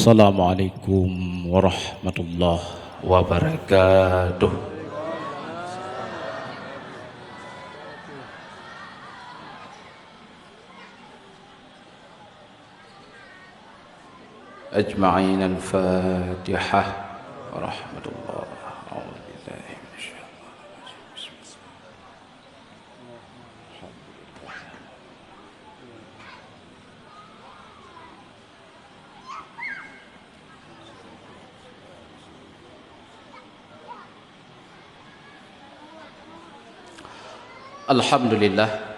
Assalamualaikum warahmatullahi wabarakatuh. Ajma'in al-Fatihah warahmatullahi Alhamdulillah.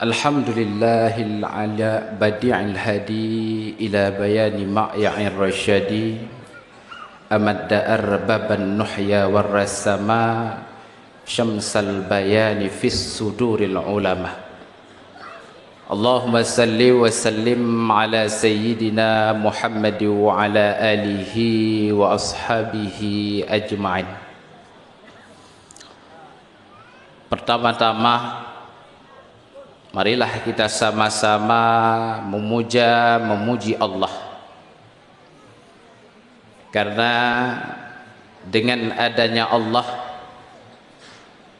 Alhamdulillahil ala badi'il hadi ila bayani ma'ya'ir rasyadi amadda arbaban nuhya warrasama syamsal bayani fis suduril ulama. Allahumma salli wa sallim ala sayyidina Muhammad wa ala alihi wa ashabihi ajma'in. Pertama-tama marilah kita sama-sama memuji Allah, karena dengan adanya Allah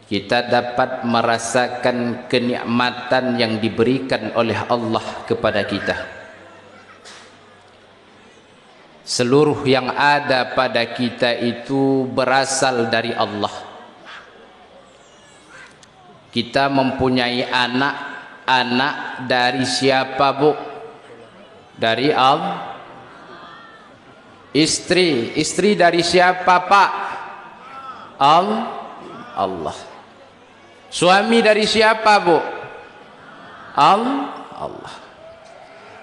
kita dapat merasakan kenikmatan yang diberikan oleh Allah kepada kita. Seluruh yang ada pada kita itu berasal dari Allah. Kita mempunyai anak dari siapa, Bu? Dari Allah. Istri dari siapa, Pak? Allah. Suami dari siapa, Bu? Allah.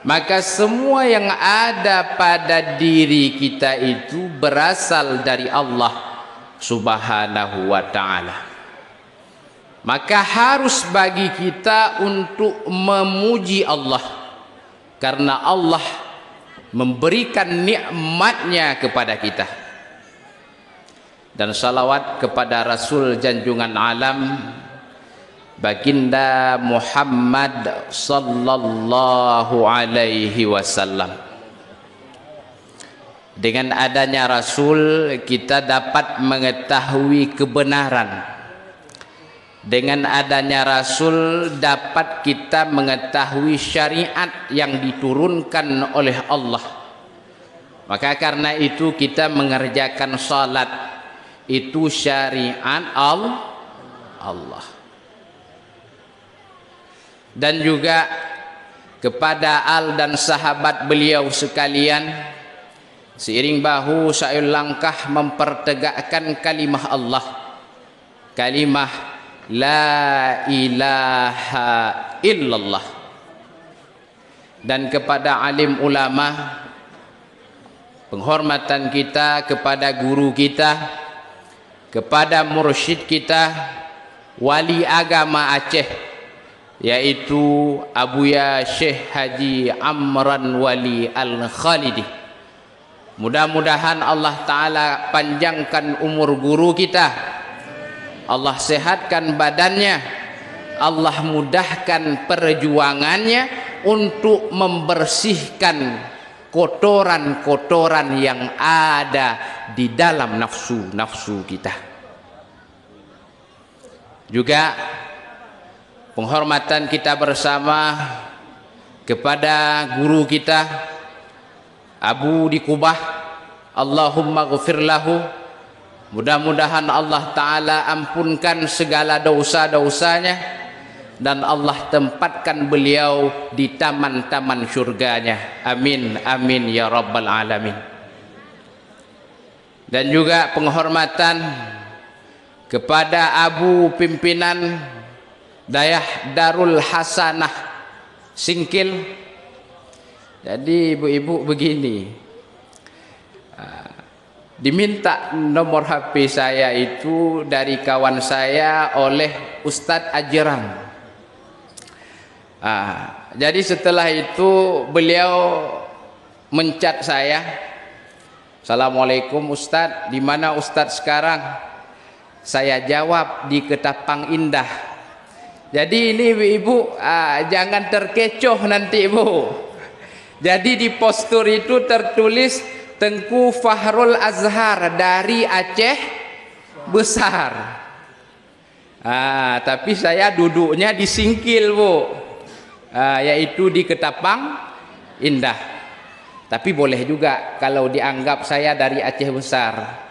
Maka semua yang ada pada diri kita itu berasal dari Allah Subhanahu wa ta'ala. Maka harus bagi kita untuk memuji Allah, karena Allah memberikan nikmatnya kepada kita. Dan salawat kepada Rasul Junjungan Alam Baginda Muhammad sallallahu alaihi wasallam. Dengan adanya Rasul kita dapat mengetahui kebenaran. Dengan adanya Rasul dapat kita mengetahui syariat yang diturunkan oleh Allah. Maka karena itu kita mengerjakan salat, itu syariat Allah. Dan juga kepada al dan sahabat beliau sekalian, seiring bahu seiring langkah mempertegakkan kalimah Allah, kalimah La ilaha illallah. Dan kepada alim ulama, penghormatan kita kepada guru kita, kepada mursyid kita, wali agama Aceh, yaitu Abuya Syekh Haji Amran Wali Al-Khalidi. Mudah-mudahan Allah Ta'ala panjangkan umur guru kita, Allah sehatkan badannya, Allah mudahkan perjuangannya untuk membersihkan kotoran-kotoran yang ada di dalam nafsu-nafsu kita. Juga penghormatan kita bersama kepada guru kita Abu di Kubah, Allahumma ghfir lahu. Mudah-mudahan Allah Ta'ala ampunkan segala dosa-dosanya dan Allah tempatkan beliau di taman-taman syurganya. Amin, amin ya rabbal alamin. Dan juga penghormatan kepada Abu Pimpinan Dayah Darul Hasanah Singkil. Jadi ibu-ibu begini, diminta nomor HP saya itu dari kawan saya oleh Ustadz Ajran. Jadi setelah itu beliau mencat saya, Assalamualaikum Ustadz, di mana Ustadz sekarang? Saya jawab di Ketapang Indah. Jadi ini ibu jangan terkecoh nanti ibu. Jadi di postur itu tertulis Tengku Fahrul Azhar dari Aceh Besar. Tapi saya duduknya di Singkil, Bu. Yaitu di Ketapang Indah. Tapi boleh juga kalau dianggap saya dari Aceh Besar.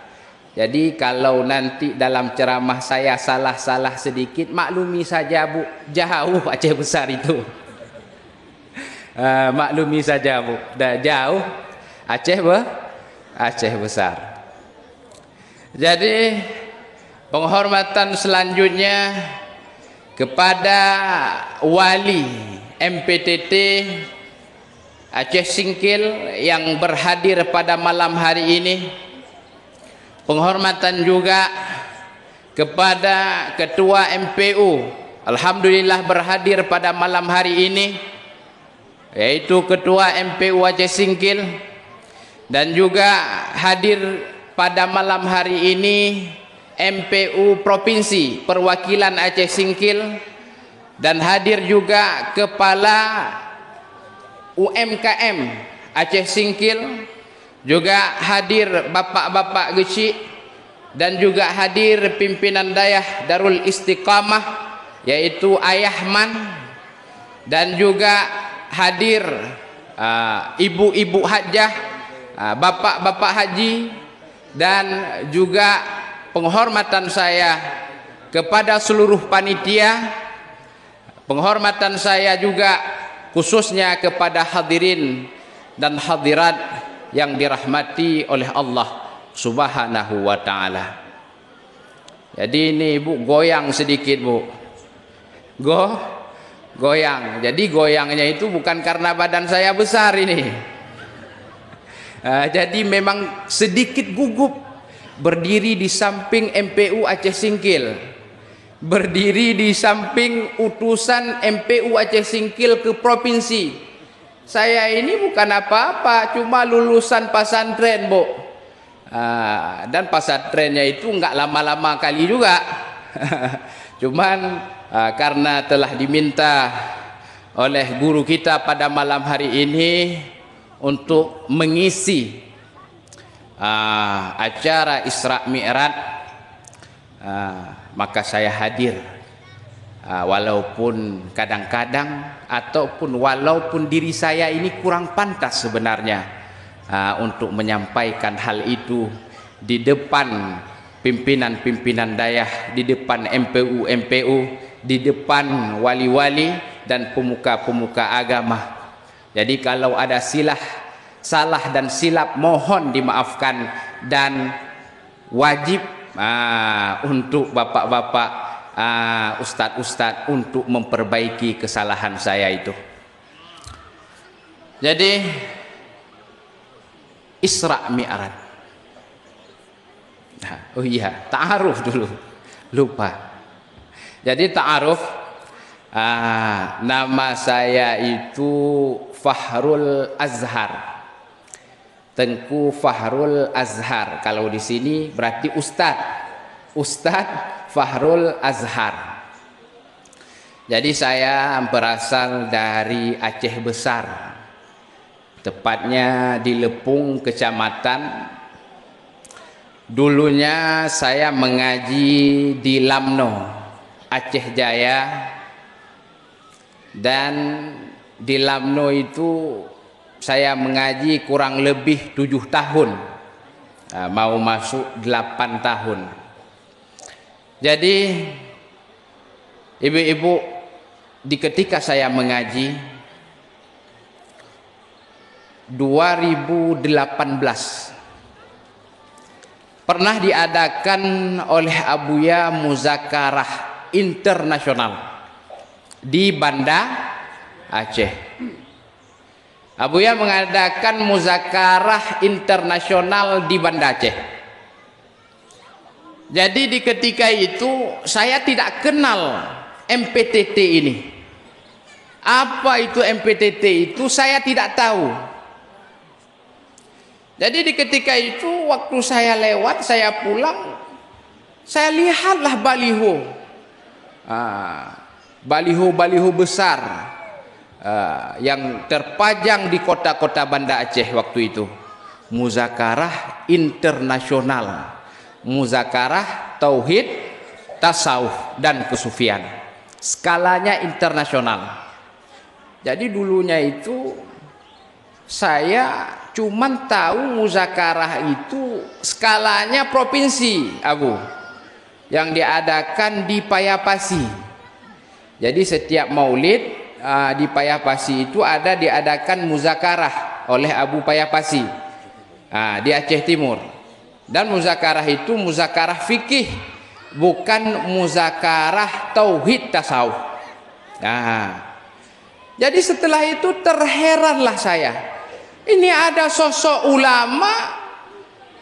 Jadi kalau nanti dalam ceramah saya salah-salah sedikit, maklumi saja, Bu. Jauh Aceh Besar itu. Maklumi saja, Bu. Dah jauh Aceh Besar. Jadi penghormatan selanjutnya kepada wali MPTT Aceh Singkil yang berhadir pada malam hari ini. Penghormatan juga kepada Ketua MPU, alhamdulillah berhadir pada malam hari ini, yaitu Ketua MPU Aceh Singkil, dan juga hadir pada malam hari ini MPU Provinsi Perwakilan Aceh Singkil, dan hadir juga Kepala UMKM Aceh Singkil, juga hadir bapak-bapak geci, dan juga hadir pimpinan dayah Darul Istiqamah yaitu Ayah Man, dan juga hadir ibu-ibu hajah, bapak-bapak haji, dan juga penghormatan saya kepada seluruh panitia, penghormatan saya juga khususnya kepada hadirin dan hadirat yang dirahmati oleh Allah Subhanahu wa ta'ala. Jadi ini, Bu, goyang sedikit, Bu. Goyang. Jadi goyangnya itu bukan karena badan saya besar ini. Jadi memang sedikit gugup berdiri di samping MPU Aceh Singkil, berdiri di samping utusan MPU Aceh Singkil ke provinsi. Saya ini bukan apa-apa, cuma lulusan pesantren, Bu. Dan pesantrennya itu enggak lama-lama kali juga. Cuman karena telah diminta oleh guru kita pada malam hari ini untuk mengisi acara Isra Mi'raj, maka saya hadir. Walaupun kadang-kadang ataupun walaupun diri saya ini kurang pantas sebenarnya untuk menyampaikan hal itu di depan pimpinan-pimpinan dayah, di depan MPU, di depan wali-wali dan pemuka-pemuka agama. Jadi kalau ada salah dan silap mohon dimaafkan, dan wajib untuk bapak-bapak, ustadz-ustadz untuk memperbaiki kesalahan saya itu. Jadi Isra Mi'raj. Oh iya, ta'aruf dulu, lupa. Jadi ta'aruf, nama saya itu Fahrul Azhar, Tengku Fahrul Azhar. Kalau di sini berarti Ustadz Fahrul Azhar. Jadi saya berasal dari Aceh Besar, tepatnya di Lepung Kecamatan. Dulunya saya mengaji di Lamno, Aceh Jaya, dan di Lamno itu saya mengaji kurang lebih 7 tahun, mau masuk 8 tahun. Jadi ibu-ibu, di ketika saya mengaji 2018 pernah diadakan oleh Abuya Muzakarah Internasional di Banda Aceh. Abuya mengadakan Muzakarah Internasional di Banda Aceh. Jadi di ketika itu saya tidak kenal MPTT ini. Apa itu MPTT itu saya tidak tahu. Jadi di ketika itu waktu saya lewat, saya pulang, saya lihatlah baliho, baliho besar, yang terpajang di kota-kota Banda Aceh waktu itu. Muzakarah internasional, muzakarah tauhid, tasawuf dan kesufian. Skalanya internasional. Jadi dulunya itu saya cuman tahu muzakarah itu skalanya provinsi, Abu, yang diadakan di Payapasi. Jadi setiap maulid di Payapasi itu diadakan muzakarah oleh Abu Payapasi di Aceh Timur. Dan muzakarah itu muzakarah fikih, bukan muzakarah tauhid tasawuf. Jadi setelah itu terheranlah saya. Ini ada sosok ulama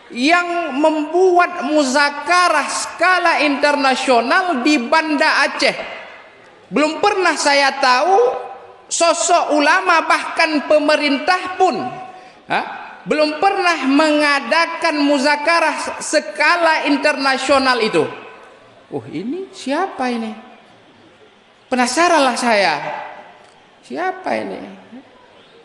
yang membuat muzakarah skala internasional di Banda Aceh. Belum pernah saya tahu sosok ulama, bahkan pemerintah pun belum pernah mengadakan muzakarah skala internasional itu. Ini siapa ini? Penasaranlah saya. Siapa ini?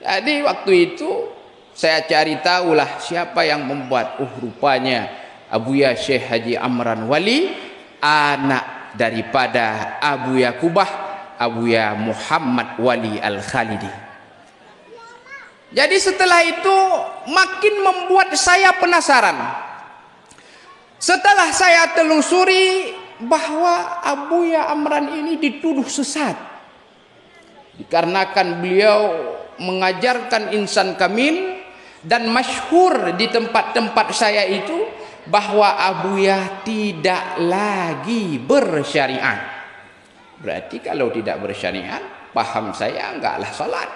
Jadi waktu itu saya cari tahulah siapa yang membuat. Rupanya Abuya Syekh Haji Amran Wali, anak daripada Abuya Kubah, Abuya Muhammad Wali Al-Khalidi. Jadi setelah itu makin membuat saya penasaran. Setelah saya telusuri bahwa Abuya Amran ini dituduh sesat, dikarenakan beliau mengajarkan insan kamil, dan masyhur di tempat-tempat saya itu bahwa Abuya tidak lagi bersyariat. Berarti kalau tidak bersyariat, paham saya enggaklah salat.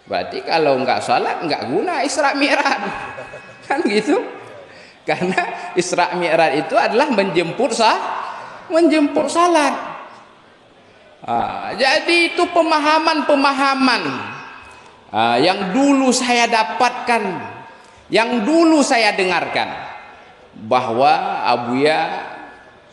Berarti kalau enggak salat enggak guna Isra Mi'raj. Kan gitu? Karena Isra Mi'raj itu adalah menjemput salat. Jadi itu pemahaman-pemahaman yang dulu saya dapatkan, yang dulu saya dengarkan, bahwa Abuya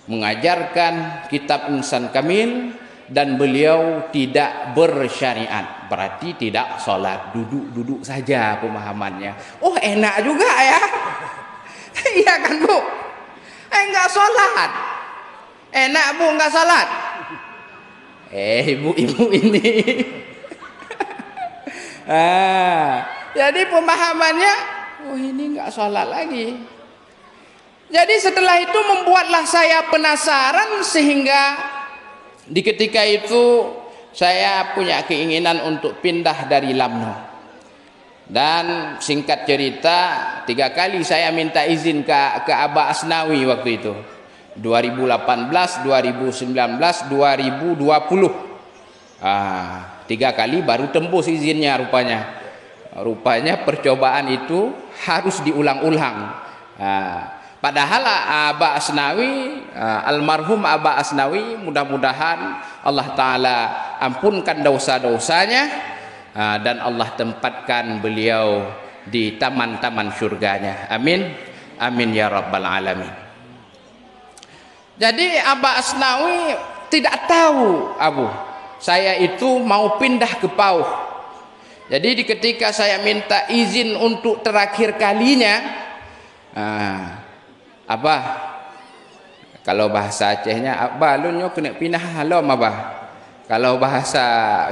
mengajarkan kitab insan kamil dan beliau tidak bersyariat, berarti tidak sholat, duduk-duduk saja pemahamannya. Enak juga ya. Iya kan Bu? Enggak sholat. Enak Bu enggak sholat. Ibu-ibu ini. Jadi pemahamannya, ini enggak sholat lagi. Jadi setelah itu membuatlah saya penasaran, sehingga di ketika itu saya punya keinginan untuk pindah dari Lamno. Dan singkat cerita, 3 kali saya minta izin ke Aba Asnawi waktu itu. 2018, 2019, 2020. 3 kali baru tembus izinnya rupanya. Rupanya percobaan itu harus diulang-ulang. Padahal Aba Asnawi, almarhum Aba Asnawi, mudah-mudahan Allah Ta'ala ampunkan dosa-dosanya, dan Allah tempatkan beliau di taman-taman surganya. Amin. Amin ya rabbal alamin. Jadi Aba Asnawi tidak tahu, Abu, saya itu mau pindah ke Pauh. Jadi ketika saya minta izin untuk terakhir kalinya, Abah, kalau bahasa Acehnya, Abah lu nyok kena pindah halom Abah. Kalau bahasa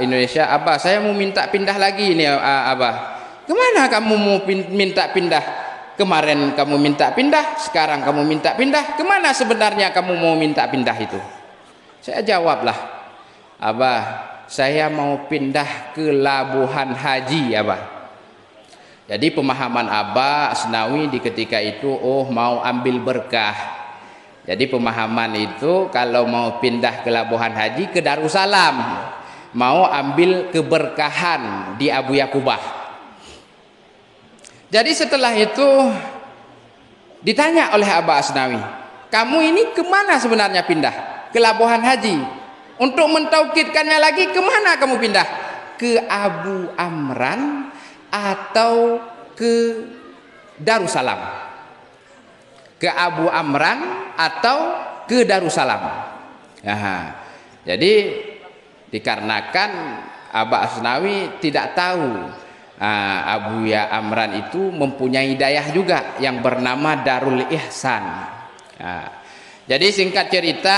Indonesia, Abah saya mau minta pindah lagi nih Abah. Kemana kamu mau minta pindah? Kemarin kamu minta pindah, sekarang kamu minta pindah. Kemana sebenarnya kamu mau minta pindah itu? Saya jawablah, Abah, saya mau pindah ke Labuhan Haji, Abah. Jadi pemahaman Aba Asnawi di ketika itu, mau ambil berkah. Jadi pemahaman itu kalau mau pindah ke Labuhan Haji, ke Darussalam, mau ambil keberkahan di Abuya Kubah. Jadi setelah itu ditanya oleh Aba Asnawi, kamu ini kemana sebenarnya pindah? Ke Labuhan Haji. Untuk mentaukidkannya lagi, kemana kamu pindah? Ke Abu Amran atau ke Darussalam? Ke Abu Amran atau ke Darussalam? Jadi Dikarenakan Aba Asnawi tidak tahu Abuya Amran itu mempunyai dayah juga yang bernama Darul Ihsan. Jadi singkat cerita,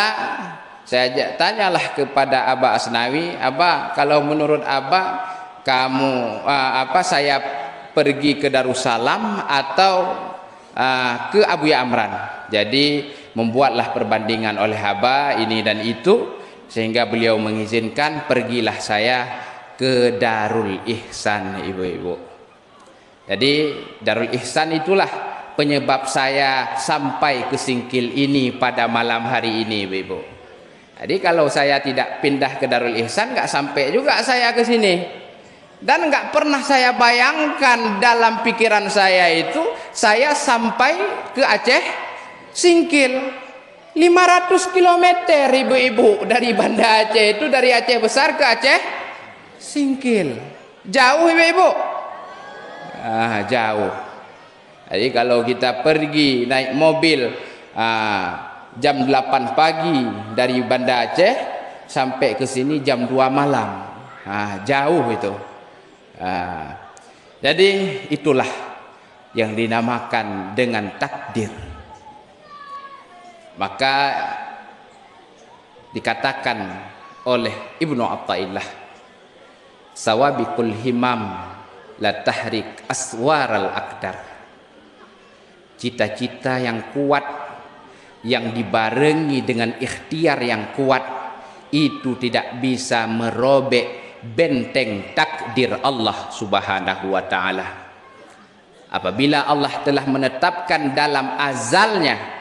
saya tanyalah kepada Aba Asnawi, Aba, kalau menurut Aba, kamu saya pergi ke Darussalam atau ke Abuya Amran? Jadi membuatlah perbandingan oleh Aba ini dan itu, sehingga beliau mengizinkan pergilah saya ke Darul Ihsan, ibu-ibu. Jadi Darul Ihsan itulah penyebab saya sampai ke Singkil ini pada malam hari ini, ibu-ibu. Jadi kalau saya tidak pindah ke Darul Ihsan, nggak sampai juga saya ke sini. Dan nggak pernah saya bayangkan dalam pikiran saya itu saya sampai ke Aceh Singkil. 500 km, ibu-ibu, dari Banda Aceh itu, dari Aceh Besar ke Aceh Singkil. Jauh, ibu-ibu? Jauh. Jadi kalau kita pergi naik mobil jam 8 pagi dari Banda Aceh sampai ke sini jam 2 malam. Jauh itu. Jadi itulah yang dinamakan dengan takdir. Maka dikatakan oleh Ibnu Athaillah, sawabiqul himam la tahrik aswaral aqdar. Cita-cita yang kuat yang dibarengi dengan ikhtiar yang kuat itu tidak bisa merobek benteng takdir Allah Subhanahu wa taala. Apabila Allah telah menetapkan dalam azalnya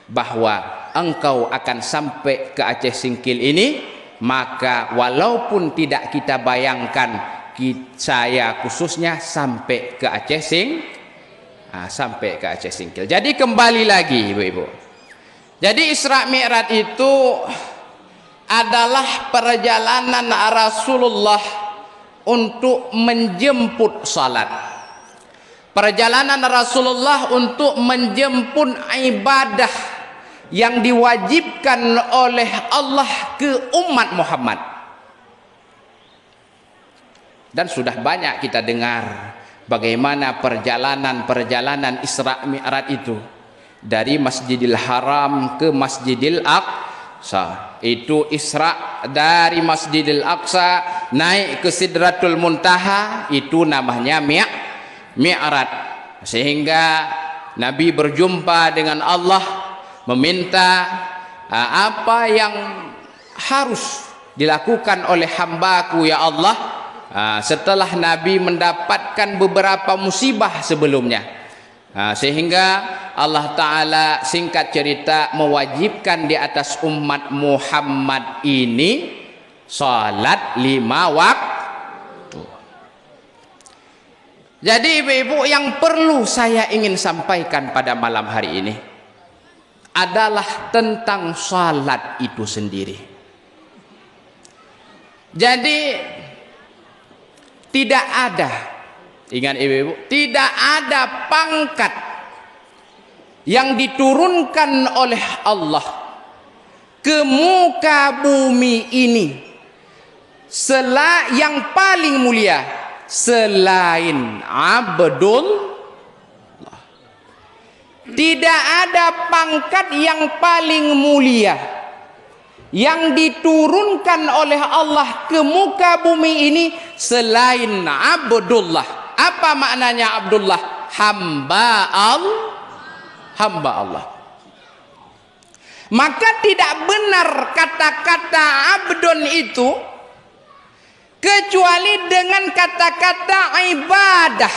bahwa engkau akan sampai ke Aceh Singkil ini, maka walaupun tidak kita bayangkan, saya khususnya sampai ke Aceh Singkil. Jadi kembali lagi, ibu-ibu. Jadi Isra Mi'raj itu adalah perjalanan Rasulullah untuk menjemput salat. Perjalanan Rasulullah untuk menjemput ibadah yang diwajibkan oleh Allah ke umat Muhammad. Dan sudah banyak kita dengar bagaimana perjalanan Isra Mi'raj itu dari Masjidil Haram ke Masjidil Aqsa. Itu Isra dari Masjidil Aqsa naik ke Sidratul Muntaha, itu namanya Mi'raj. Sehingga Nabi berjumpa dengan Allah, meminta apa yang harus dilakukan oleh hambaku ya Allah, setelah Nabi mendapatkan beberapa musibah sebelumnya, sehingga Allah Ta'ala singkat cerita mewajibkan di atas umat Muhammad ini salat 5 waktu. Jadi ibu-ibu, yang perlu saya ingin sampaikan pada malam hari ini adalah tentang salat itu sendiri. Jadi tidak ada, ingat ibu-ibu, tidak ada pangkat yang diturunkan oleh Allah ke muka bumi ini yang paling mulia selain Abdul. Tidak ada pangkat yang paling mulia yang diturunkan oleh Allah ke muka bumi ini selain Abdullah. Apa maknanya Abdullah? Hamba Allah. Maka tidak benar kata-kata abdun itu kecuali dengan kata-kata ibadah.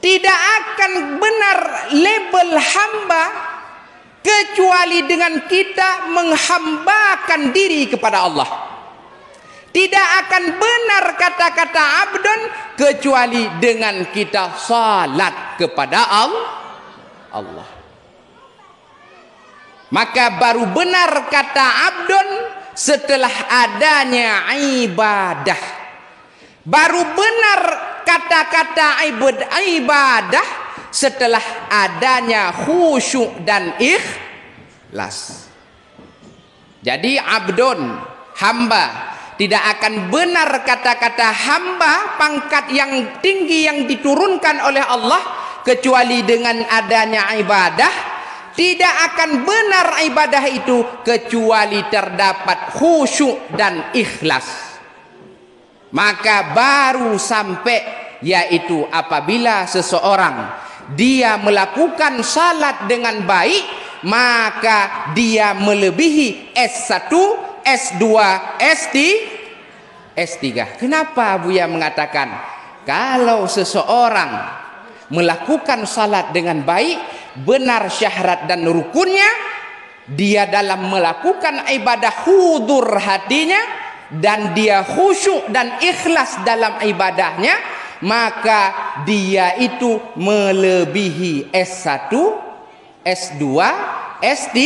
Tidak akan benar label hamba kecuali dengan kita menghambakan diri kepada Allah. Tidak akan benar kata-kata abdun kecuali dengan kita salat kepada Allah. Maka baru benar kata abdun setelah adanya ibadah. Baru benar kata-kata ibadah setelah adanya khusyuk dan ikhlas. Jadi abdun hamba. Tidak akan benar kata-kata hamba, pangkat yang tinggi yang diturunkan oleh Allah, kecuali dengan adanya ibadah. Tidak akan benar ibadah itu kecuali terdapat khusyuk dan ikhlas. Maka baru sampai, yaitu apabila seseorang dia melakukan salat dengan baik, maka dia melebihi S1, S2, S3. Kenapa Buya mengatakan kalau seseorang melakukan salat dengan baik, benar syarat dan rukunnya, dia dalam melakukan ibadah hudur hatinya, dan dia khusyuk dan ikhlas dalam ibadahnya, maka dia itu melebihi S1, S2, S3.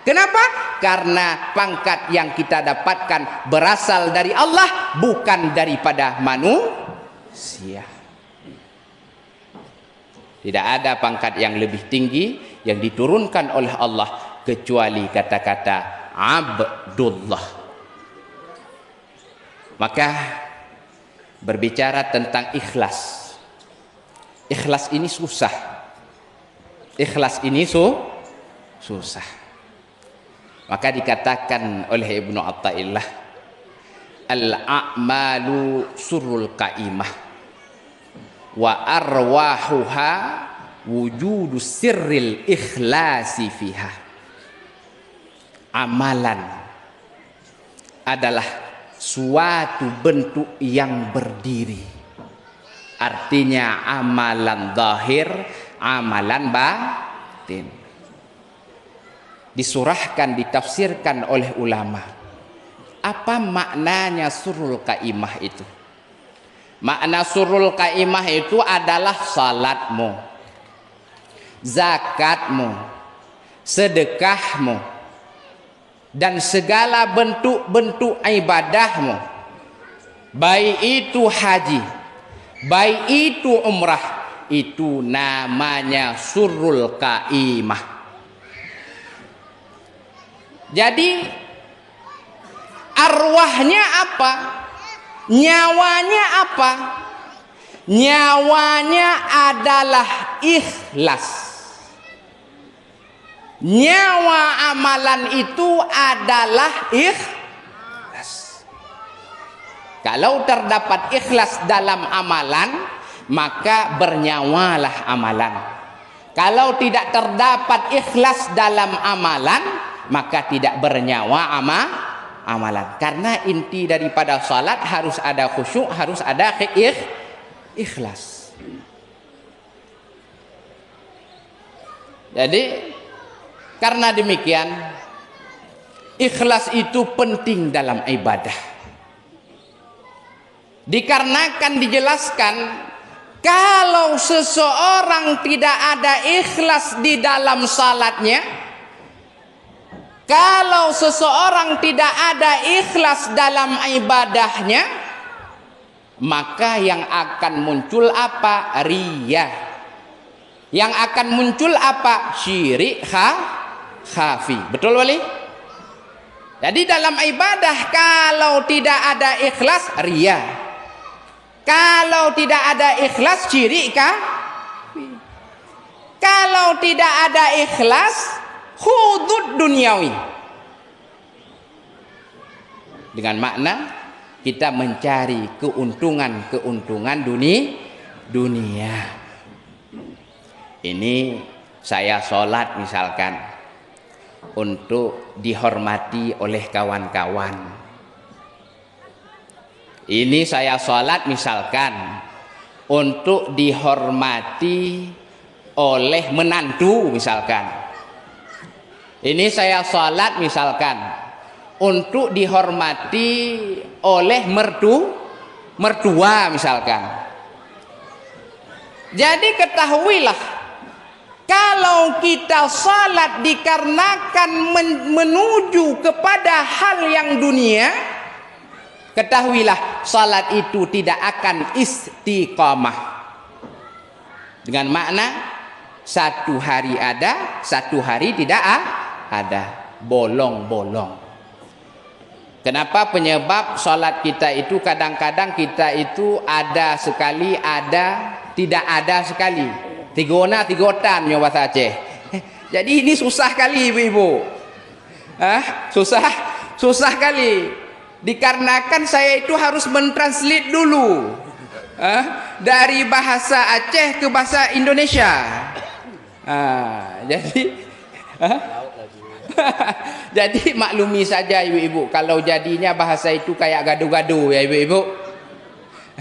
Kenapa? Karena pangkat yang kita dapatkan berasal dari Allah, bukan daripada manusia. Tidak ada pangkat yang lebih tinggi yang diturunkan oleh Allah kecuali kata-kata Abdullah. Maka berbicara tentang ikhlas. Ikhlas ini susah. Ikhlas ini susah. Maka dikatakan oleh Ibnu Athaillah, al-a'malu surul qa'imah wa arwahuha wujudu sirril ikhlasi fiha. Amalan adalah suatu bentuk yang berdiri. Artinya amalan zahir, amalan batin. Disurahkan, ditafsirkan oleh ulama. Apa maknanya surul qaimah itu? Makna surul qaimah itu adalah salatmu, zakatmu, sedekahmu, dan segala bentuk-bentuk ibadahmu, baik itu haji, baik itu umrah, itu namanya surul qaimah. Jadi arwahnya apa? Nyawanya apa? Nyawanya adalah ikhlas. Nyawa amalan itu adalah ikhlas. Kalau terdapat ikhlas dalam amalan, maka bernyawalah amalan. Kalau tidak terdapat ikhlas dalam amalan, maka tidak bernyawa amalan. Karena inti daripada salat harus ada khusyuk, harus ada ikhlas. Jadi karena demikian, ikhlas itu penting dalam ibadah. Dikarenakan dijelaskan, kalau seseorang tidak ada ikhlas di dalam salatnya, kalau seseorang tidak ada ikhlas dalam ibadahnya, maka yang akan muncul apa? Riyah. Yang akan muncul apa? Syirik khafi. Betul wali? Jadi dalam ibadah kalau tidak ada ikhlas, riyah. Kalau tidak ada ikhlas, syirik khafi. Kalau tidak ada ikhlas, hudud duniawi. Dengan makna kita mencari keuntungan dunia. Ini saya sholat misalkan untuk dihormati oleh kawan-kawan. Ini saya sholat misalkan untuk dihormati oleh menantu misalkan. Ini saya salat misalkan untuk dihormati oleh mertua misalkan. Jadi ketahuilah, kalau kita salat dikarenakan menuju kepada hal yang dunia, ketahuilah salat itu tidak akan istiqamah. Dengan makna satu hari ada, satu hari tidak ada, bolong-bolong. Kenapa? Penyebab solat kita itu kadang-kadang kita itu ada sekali, ada tidak ada sekali. Tigona tigotan nyo bahasa Aceh. Jadi ini susah kali ibu-ibu. Susah kali. Dikarenakan saya itu harus mentranslate dulu. Dari bahasa Aceh ke bahasa Indonesia. Jadi jadi maklumi saja ibu-ibu kalau jadinya bahasa itu kayak gaduh-gaduh ya ibu-ibu.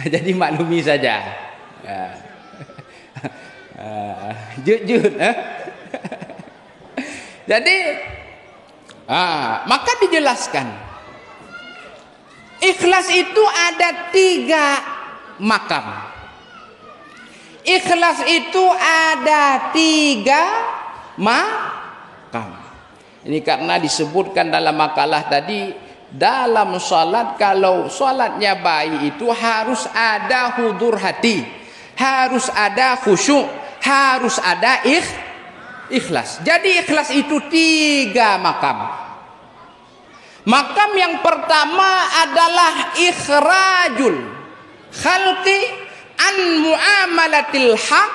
Jadi maklumi saja. Jujur. Jadi maka dijelaskan ikhlas itu ada 3 makam. Ikhlas itu ada 3 makam. Ini karena disebutkan dalam makalah tadi, dalam salat kalau salatnya baik itu harus ada hudur hati, harus ada khusyuk, harus ada ikhlas. Jadi ikhlas itu 3 makam. Makam yang pertama adalah ikhrajul khalqi an muamalatil haq,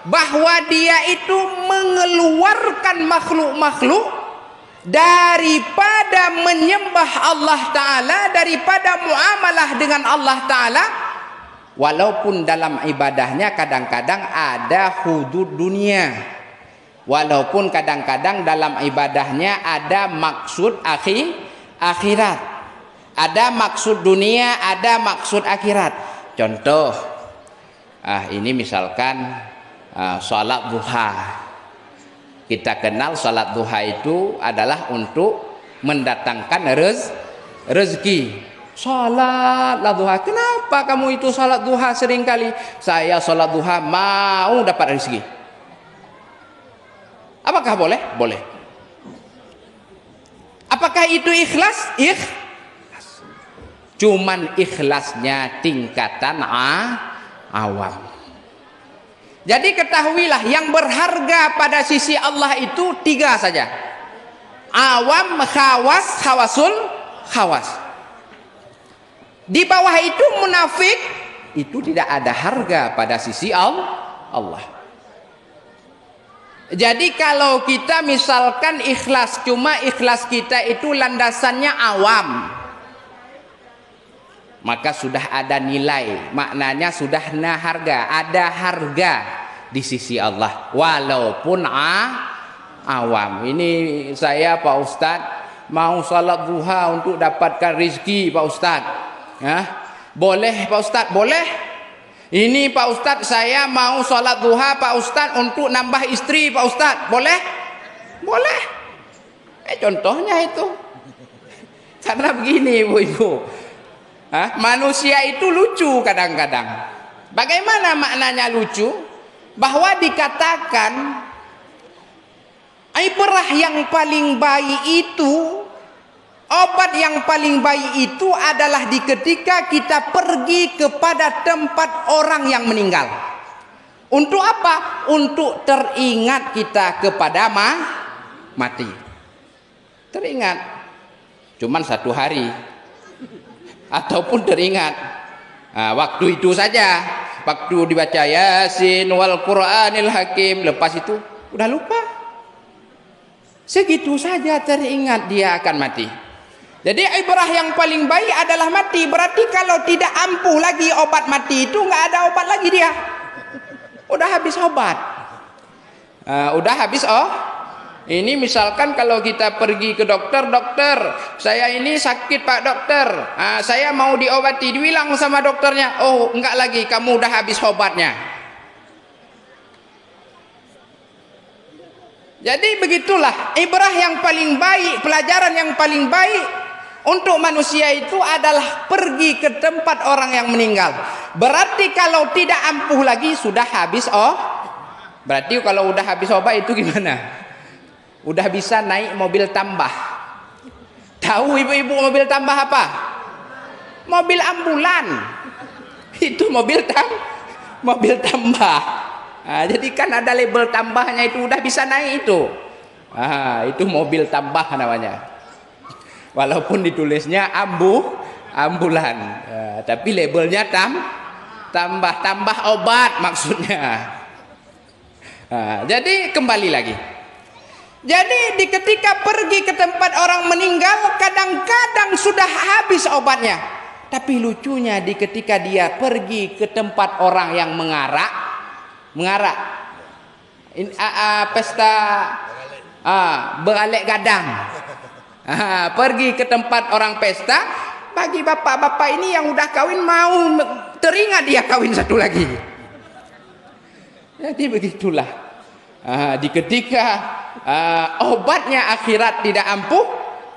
bahwa dia itu mengeluarkan makhluk-makhluk daripada menyembah Allah Ta'ala, daripada muamalah dengan Allah Ta'ala. Walaupun dalam ibadahnya kadang-kadang ada hudud dunia, walaupun kadang-kadang dalam ibadahnya ada maksud akhirat, ada maksud dunia, ada maksud akhirat. Contoh, ini misalkan salat duha. Kita kenal salat duha itu adalah untuk mendatangkan rezeki. Salat duha. Kenapa kamu itu salat duha seringkali? Saya salat duha mau dapat rezeki. Apakah boleh? Boleh. Apakah itu ikhlas? Ikhlas. Cuman ikhlasnya tingkatan awam. Jadi ketahuilah yang berharga pada sisi Allah itu 3 saja. Awam, khawas, khawas. Di bawah itu munafik, itu tidak ada harga pada sisi Allah. Jadi kalau kita misalkan ikhlas, cuma ikhlas kita itu landasannya awam, maka sudah ada nilai, maknanya sudah harga, ada harga di sisi Allah walaupun awam. Ini saya Pak Ustadz mau salat duha untuk dapatkan rezeki Pak Ustadz. Boleh Pak Ustadz? Boleh. Ini Pak Ustadz saya mau salat duha Pak Ustadz untuk nambah istri Pak Ustadz. Boleh? Boleh. Contohnya itu. Karena begini ibu-ibu, manusia itu lucu kadang-kadang. Bagaimana maknanya lucu? Bahwa dikatakan ibrah yang paling baik itu, obat yang paling baik itu adalah di ketika kita pergi kepada tempat orang yang meninggal. Untuk apa? Untuk teringat kita kepada mati. Teringat. Cuman 1 hari. Ataupun teringat waktu itu saja, waktu dibaca Yasin wal Qur'anil Hakim, lepas itu udah lupa. Segitu saja teringat dia akan mati. Jadi ibrah yang paling baik adalah mati. Berarti kalau tidak ampuh lagi obat mati itu, nggak ada obat lagi dia. Udah habis obat. Udah habis Ini misalkan kalau kita pergi ke dokter, saya ini sakit Pak Dokter, saya mau diobati, dibilang sama dokternya, oh enggak lagi, kamu udah habis obatnya. Jadi begitulah ibrah yang paling baik, pelajaran yang paling baik untuk manusia itu adalah pergi ke tempat orang yang meninggal. Berarti kalau tidak ampuh lagi sudah habis berarti kalau udah habis obat itu gimana? Udah bisa naik mobil tambah. Tahu ibu-ibu mobil tambah apa? Mobil ambulan. Itu mobil tambah. Jadi kan ada label tambahnya, itu udah bisa naik itu. Itu mobil tambah namanya. Walaupun ditulisnya ambulan, tapi labelnya tambah obat maksudnya. Jadi kembali lagi. Jadi ketika pergi ke tempat orang meninggal, kadang-kadang sudah habis obatnya. Tapi lucunya ketika dia pergi ke tempat orang yang mengarak, pesta beralek gadang. Pergi ke tempat orang pesta, bagi bapak-bapak ini yang udah kawin mau teringat dia kawin satu lagi. Jadi begitulah. Ketika obatnya akhirat tidak ampuh,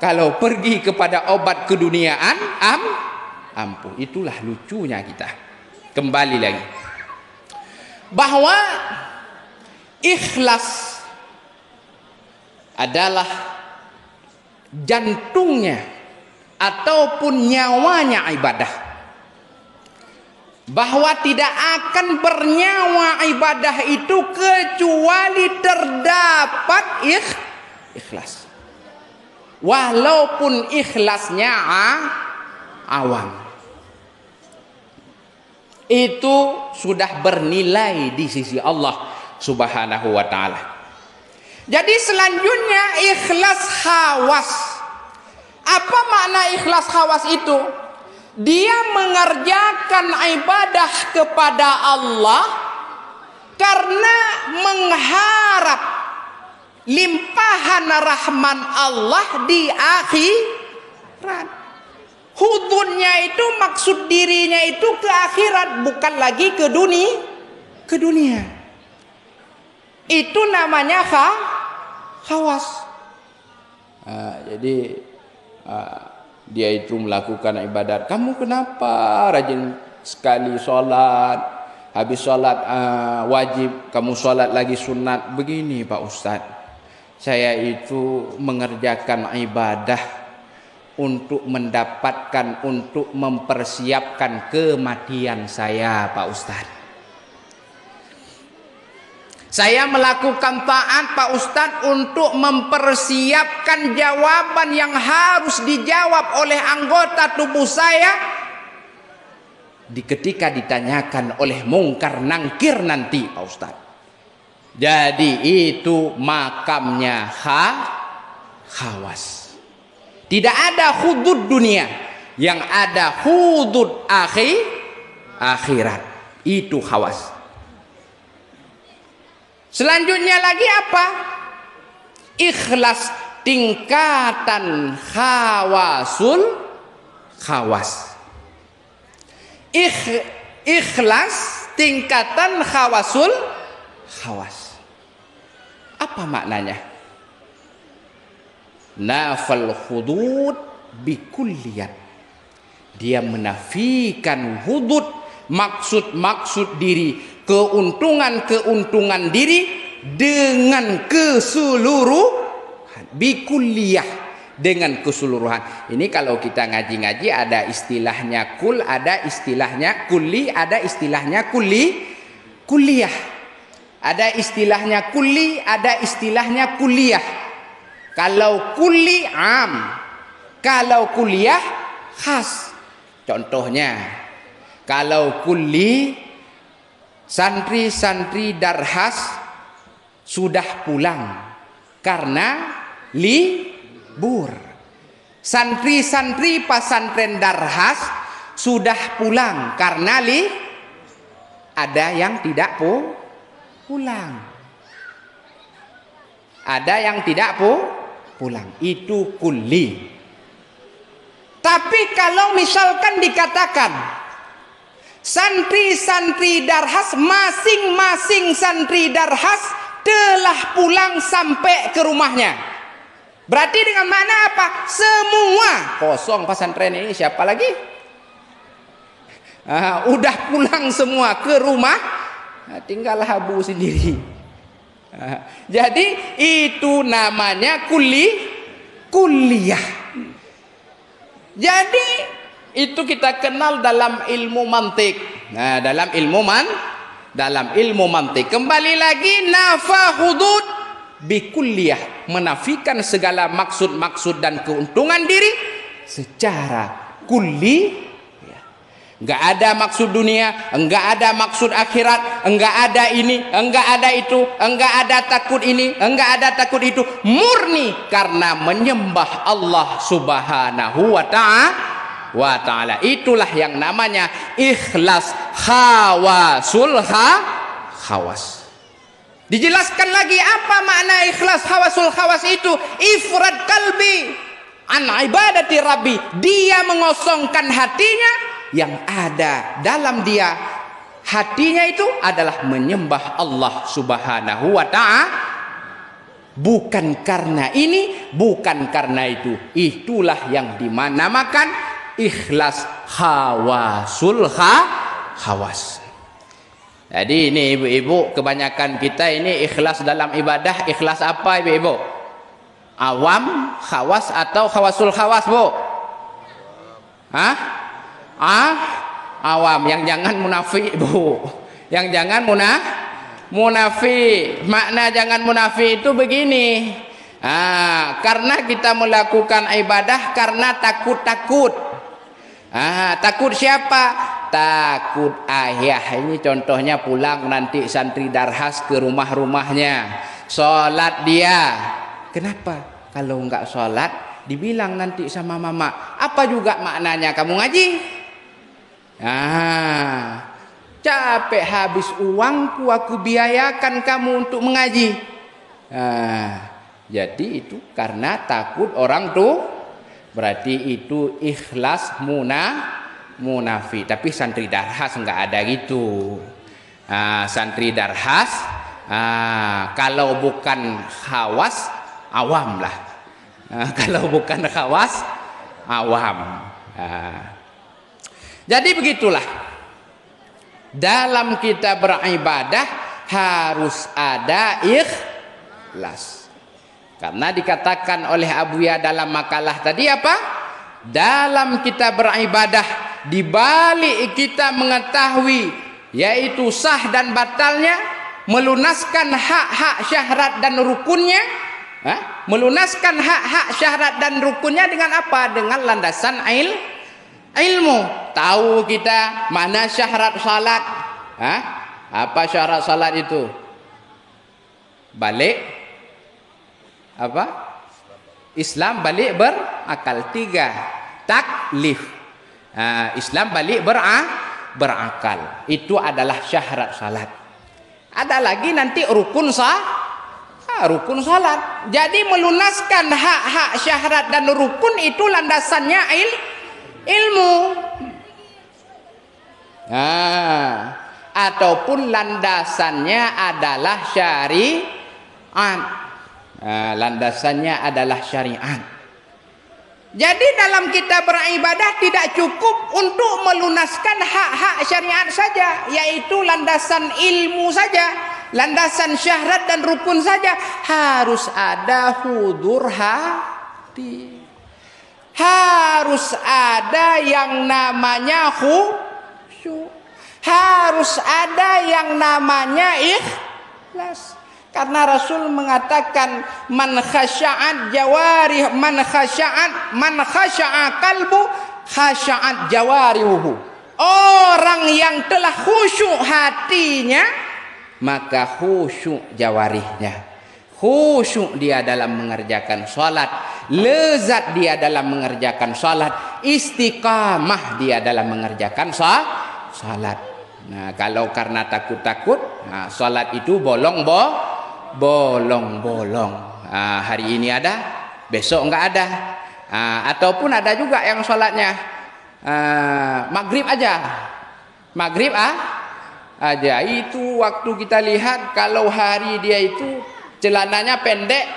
kalau pergi kepada obat keduniaan ampuh. Itulah lucunya kita. Kembali lagi bahwa ikhlas adalah jantungnya ataupun nyawanya ibadah, bahwa tidak akan bernyawa ibadah itu kecuali terdapat ikhlas, walaupun ikhlasnya awam. Itu sudah bernilai di sisi Allah Subhanahu wa ta'ala. Jadi selanjutnya ikhlas khawas. Apa makna ikhlas khawas itu? Dia mengerjakan ibadah kepada Allah karena mengharap limpahan rahman Allah di akhirat. Hududnya itu maksud dirinya itu ke akhirat, bukan lagi ke dunia. Itu namanya khawas. Jadi dia itu melakukan ibadat. Kamu kenapa rajin sekali sholat? Habis sholat wajib, kamu sholat lagi sunat. Begini Pak Ustadz, saya itu mengerjakan ibadah untuk mendapatkan, untuk mempersiapkan kematian saya Pak Ustadz. Saya melakukan taat Pak Ustadz untuk mempersiapkan jawaban yang harus dijawab oleh anggota tubuh saya ketika ditanyakan oleh mungkar nangkir nanti Pak Ustadz. Jadi itu makamnya khawas. Tidak ada hudud dunia, yang ada hudud akhirat. Itu khawas. Selanjutnya lagi apa? Ikhlas tingkatan khawas. Ikhlas tingkatan khawas. Apa maknanya? Nafal hudud bikulliyat. Dia menafikan hudud, maksud diri, keuntungan diri dengan keseluruhan, bikulliyah, dengan keseluruhan. Ini kalau kita ngaji-ngaji ada istilahnya kul, ada istilahnya kulli, ada istilahnya kulliyah. Ada istilahnya kulli, ada istilahnya kulliyah. Kalau kulli am, kalau kuliah khas. Contohnya, kalau kulli, santri-santri darhas sudah pulang karena libur. Santri-santri pesantren darhas sudah pulang karena ada yang tidak pulang. Ada yang tidak pulang. Itu kulli. Tapi kalau misalkan dikatakan santri-santri darhas, masing-masing santri darhas telah pulang sampai ke rumahnya, berarti dengan mana apa? Semua kosong pesantren ini, siapa lagi? Udah pulang semua ke rumah, tinggal habu sendiri. Jadi itu namanya kulliyah. Jadi itu kita kenal dalam ilmu mantik. Nah, dalam ilmu mantik kembali lagi nafa hudud bikulliyah, menafikan segala maksud dan keuntungan diri secara kulli. Enggak ada maksud dunia, enggak ada maksud akhirat, enggak ada ini, enggak ada itu, enggak ada takut ini, enggak ada takut itu, murni karena menyembah Allah Subhanahu wa ta'ala. Itulah yang namanya ikhlas khawasul khawas. Dijelaskan lagi apa makna ikhlas khawasul khawas itu. Ifrad kalbi an ibadati rabbi, dia mengosongkan hatinya, yang ada dalam dia hatinya itu adalah menyembah Allah Subhanahu wa ta'ala, bukan karena ini, bukan karena itu. Itulah yang dinamakan ikhlas khawasul khawas. Jadi ini ibu-ibu, kebanyakan kita ini ikhlas dalam ibadah. Ikhlas apa ibu-ibu? Awam, khawas atau khawasul khawas, Bu? Hah? Awam. Yang jangan munafik, Bu. Yang jangan munafik. Makna jangan munafik itu begini. Karena kita melakukan ibadah karena takut. Takut siapa? Takut ayah. Ini contohnya pulang nanti santri darhas ke rumah-rumahnya, sholat dia. Kenapa? Kalau enggak sholat dibilang nanti sama mama, apa juga maknanya kamu ngaji? Capek habis uangku, aku biayakan kamu untuk mengaji. Jadi itu karena takut orang tuh, berarti itu ikhlas munafik. Tapi santri darhas enggak ada gitu. Santri darhas kalau bukan khawas, awam lah. Kalau bukan khawas, awam. Jadi begitulah, dalam kita beribadah harus ada ikhlas. Karena dikatakan oleh Abuya dalam makalah tadi apa? Dalam kita beribadah, di balik kita mengetahui yaitu sah dan batalnya, melunaskan hak-hak syarat dan rukunnya. Melunaskan hak-hak syarat dan rukunnya dengan apa? Dengan landasan ilmu. Tahu kita mana syarat salat? Apa syarat salat itu? Balik apa? Islam balik berakal. 3 taklif. Islam balik berakal. Itu adalah syarat salat. Ada lagi nanti rukun rukun salat. Jadi melunaskan hak-hak syarat dan rukun itu landasannya ilmu. Ataupun landasannya adalah syariat. Landasannya adalah syariat. Jadi dalam kita beribadah tidak cukup untuk melunaskan hak-hak syariat saja, yaitu landasan ilmu saja, landasan syarat dan rukun saja. Harus ada hudur hati. Harus ada yang namanya khusyuk. Harus ada yang namanya ikhlas. Karena Rasul mengatakan man khasya'at jawarih, man khasya'a qalbu khasya'at jawarihuhu. Orang yang telah khusyuk hatinya, maka khusyuk jawarihnya. Khusyuk dia dalam mengerjakan salat, lezat dia dalam mengerjakan salat, istiqamah dia dalam mengerjakan salat. Nah, kalau karena takut-takut, salat itu bolong-bolong. Hari ini ada, besok enggak ada. Ataupun ada juga yang salatnya maghrib aja. Maghrib aja. Itu waktu kita lihat kalau hari dia itu celananya pendek,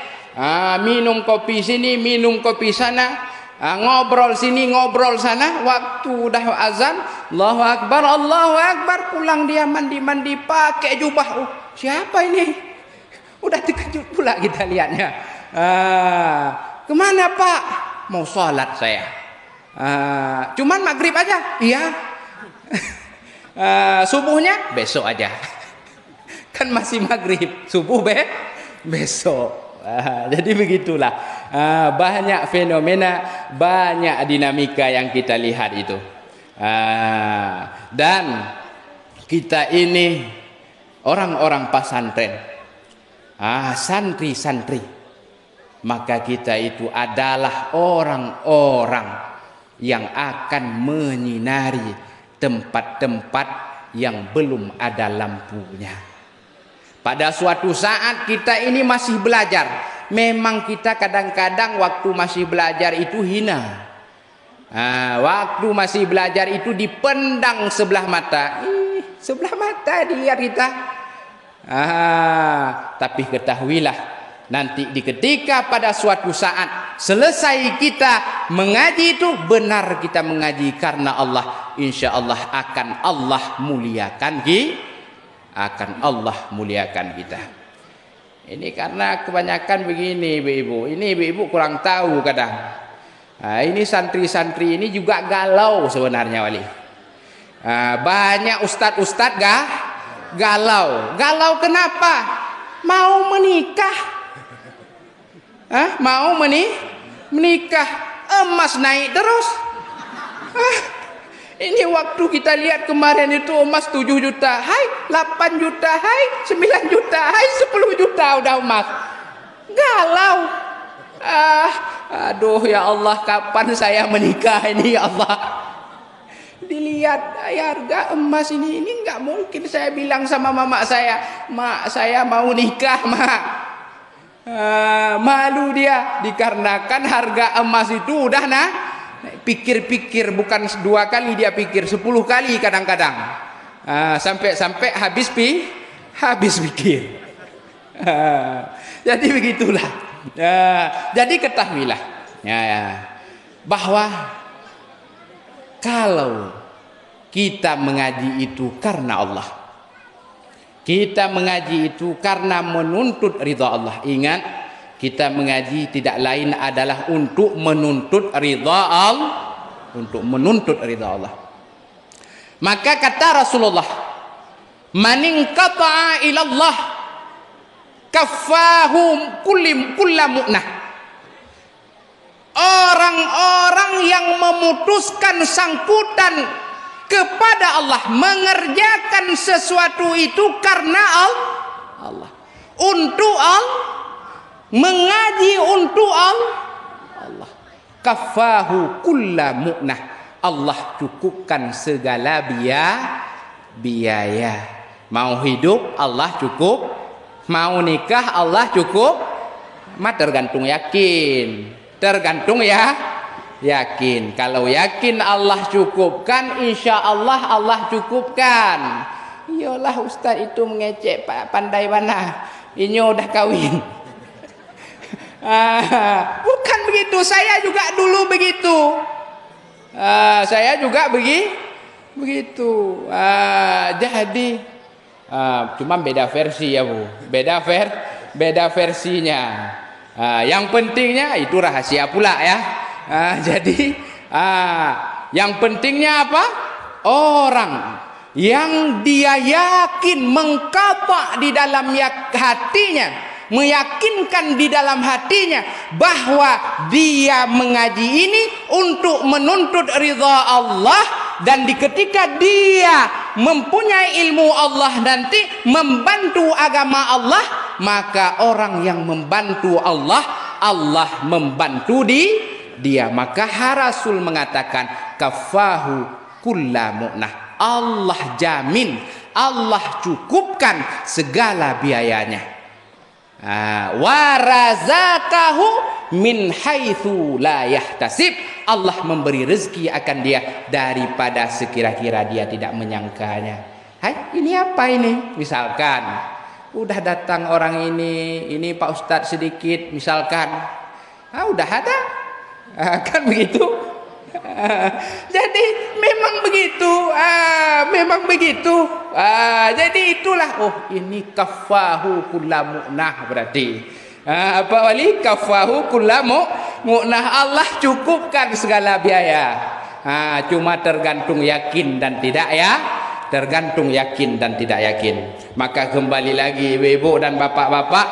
minum kopi sini, minum kopi sana, ngobrol sini, ngobrol sana. Waktu udah azan, Allahu Akbar, pulang dia mandi-mandi pakai jubah. Siapa ini? Udah terkejut pula kita lihatnya. Kemana Pak? Mau sholat saya. Cuman maghrib aja? Iya. Subuhnya? Besok aja. Kan masih maghrib. Subuh besok. Jadi begitulah. Banyak fenomena, banyak dinamika yang kita lihat itu. Dan kita ini orang-orang pesantren, santri-santri, maka kita itu adalah orang-orang yang akan menyinari tempat-tempat yang belum ada lampunya. Pada suatu saat kita ini masih belajar. Memang kita kadang-kadang waktu masih belajar itu hina. Waktu masih belajar itu dipendang sebelah mata. Sebelah mata dilihat kita. Tapi ketahuilah, nanti di ketika pada suatu saat selesai kita mengaji itu, benar kita mengaji karena Allah, insya Allah akan Allah muliakan kita. Ini karena kebanyakan begini ibu-ibu. Ini ibu-ibu kurang tahu kadang. Ini santri-santri ini juga galau sebenarnya wali. Banyak ustadz-ustadz galau. Galau kenapa? Mau menikah. Mau menikah. Emas naik terus. Ini waktu kita lihat kemarin itu emas 7 juta, hai 8 juta, hai 9 juta, hai 10 juta udah emas. Galau. Aduh ya Allah, kapan saya menikah ini ya Allah. Dilihat harga emas ini nggak mungkin saya bilang sama mama saya, mak saya mau nikah mak. Malu dia dikarenakan harga emas itu udah pikir-pikir, bukan 2 kali dia pikir, 10 kali kadang-kadang. Sampai habis pikir. Jadi begitulah. Jadi ketahuilah bahwa kalau kita mengaji itu karena Allah, kita mengaji itu karena menuntut ridha Allah. Ingat, kita mengaji tidak lain adalah untuk menuntut ridha Allah. Maka kata Rasulullah, man inqata'a ila Allah kaffahu kullu mu'nah. Orang-orang yang memutuskan sangkutan kepada Allah, mengerjakan sesuatu itu karena Allah, untuk mengaji untuk Allah, kafahu kulla mu'nah, Allah cukupkan segala biaya. Mau hidup Allah cukup, mau nikah Allah cukup. Tergantung yakin. Kalau yakin Allah cukupkan, insya Allah Allah cukupkan. Iyalah Ustaz itu mengecek pandai mana, ini udah kawin. Bukan begitu, saya juga dulu begitu. Saya juga begitu. Jadi cuma beda versi ya Bu, beda versinya. Yang pentingnya itu rahasia pula ya. Jadi yang pentingnya apa? Orang yang dia yakin, mengkata di dalam hatinya, meyakinkan di dalam hatinya bahwa dia mengaji ini untuk menuntut ridha Allah, dan di ketika dia mempunyai ilmu Allah nanti membantu agama Allah, maka orang yang membantu Allah, Allah membantu dia. Maka Rasul mengatakan kafahu kulla mu'nah, Allah jamin, Allah cukupkan segala biayanya. Warazakahu min haitsu la yahtasib, Allah memberi rezeki akan dia daripada sekira-kira dia tidak menyangkanya. Hai, ini apa ini? Misalkan udah datang orang ini Pak Ustadz sedikit misalkan, udah ada, kan begitu. Jadi memang begitu. Jadi itulah, ini kafahu kulla mu'nah, berarti apa wali? Kafahu kulla mu'nah, Allah cukupkan segala biaya. Cuma tergantung yakin dan tidak yakin. Maka kembali lagi ibu-ibu dan bapak-bapak,